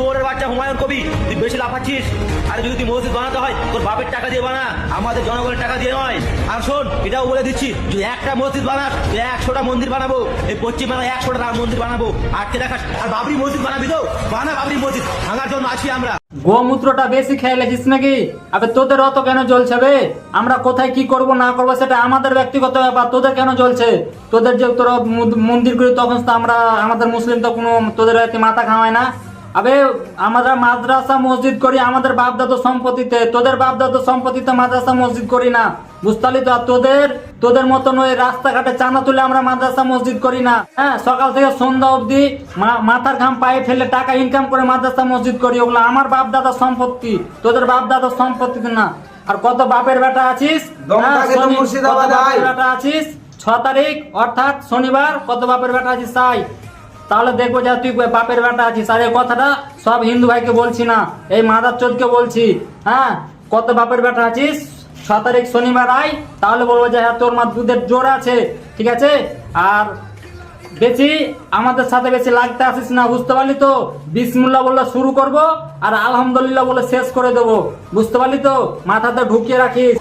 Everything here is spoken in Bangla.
শহরের বাচ্চা হুমায়ুন কবি, তুই বেশি লাফাচ্ছিস। আরে যদি তুই মসজিদ বানাতে হয় তোর বাপের টাকা দিয়ে বানা, আমাদের জনগণের টাকা দিয়ে নয়। আর শোন, এটাও বলে দিচ্ছি, যদি একটা মসজিদ বানাস 100টা মন্দির বানাবো, এই পশ্চিমবাংলায় 100টা রাম মন্দির বানাবো। আটকে দেখাস আর বাবরি মসজিদ বানাবি তো বানা, বাবরি মসজিদ ভাঙার জন্য আছি আমরা। গোমূত্রটা বেশি খেয়ে লেছিস নাকি? আবে তোদের অত কেন জ্বলছে বে? আমরা কোথায় কি করব না করবো সেটা আমাদের ব্যক্তিগত ব্যাপার, তোদের কেন জ্বলছে? তোদের যে তোরা মন্দির করি তখন তো আমরা, আমাদের মুসলিম তো কোনো তোদের মাথা খাওয়ায় না। আবে আমরা মাদ্রাসা মসজিদ করি আমাদের বাপ দাদু সম্পত্তিতে, তোদের বাপ দাদু সম্পত্তিতে মাদ্রাসা মসজিদ করি না, বুঝতালি তো? আর তোদের মতন ওই রাস্তাঘাটে চাঁদা তুলে আমরা মাদ্রাসা মসজিদ করি না। হ্যাঁ, সকাল থেকে সন্ধ্যা অবধি মাথার ঘাম পায়ে ফেলে টাকা ইনকাম করে মাদ্রাসা মসজিদ করি, ওগুলো আমার বাপ দাদার সম্পত্তি, তোদের বাপ দাদার সম্পত্তি না। আর কত বাপের বেটা আছিস, বেটা আছিস 6 তারিখ অর্থাৎ শনিবার, কত বাপের বেটা আছিস তাই? তাহলে দেখবো যে তুই বাপের বেটা আছিস। আর এই কথাটা সব হিন্দু ভাইকে বলছি না, এই মাদার চোদকে বলছি। হ্যাঁ, কত বাপের বেটা আছিস, 6 তারিখ শনিবার আয়, তাহলে বলবো যে হ্যাঁ তোর মা দুধের জোর আছে, ঠিক আছে? আর বেশি আমাদের সাথে বেশি লাগতে আসিস না, বুঝতে পারলি তো? বিসমিল্লাহ বলে শুরু করব আর আলহামদুলিল্লাহ বলে শেষ করে দেবো, বুঝতে পারলি তো? মাথাতে ঢুকিয়ে রাখিস।